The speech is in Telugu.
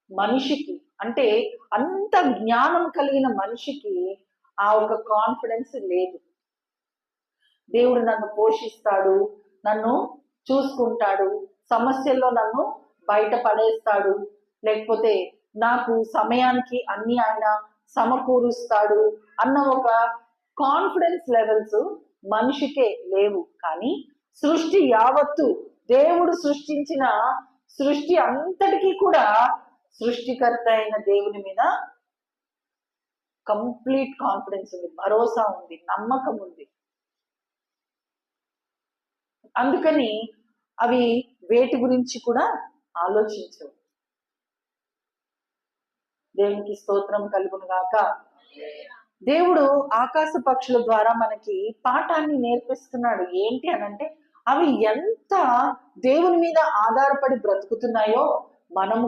మనిషికి, అంటే అంత జ్ఞానం కలిగిన మనిషికి ఆ ఒక కాన్ఫిడెన్స్ లేదు. దేవుడు నన్ను పోషిస్తాడు, నన్ను చూసుకుంటాడు, సమస్యల్లో నన్ను బయటపడేస్తాడు, లేకపోతే నాకు సమయానికి అన్ని ఆయన సమకూరుస్తాడు అన్న ఒక కాన్ఫిడెన్స్ లెవెల్స్ మనిషికే లేవు. కానీ సృష్టి యావత్తు, దేవుడు సృష్టించిన సృష్టి అంతటికీ కూడా సృష్టికర్త అయిన దేవుని మీద కంప్లీట్ కాన్ఫిడెన్స్ ఉంది, భరోసా ఉంది, నమ్మకం ఉంది. అందుకని అవి వేటి గురించి కూడా ఆలోచించవు. దేవునికి స్తోత్రం కలుగును గాక. దేవుడు ఆకాశ పక్షుల ద్వారా మనకి పాఠాన్ని నేర్పిస్తున్నాడు. ఏంటి అనంటే అవి ఎంత దేవుని మీద ఆధారపడి బ్రతుకుతున్నాయో మనము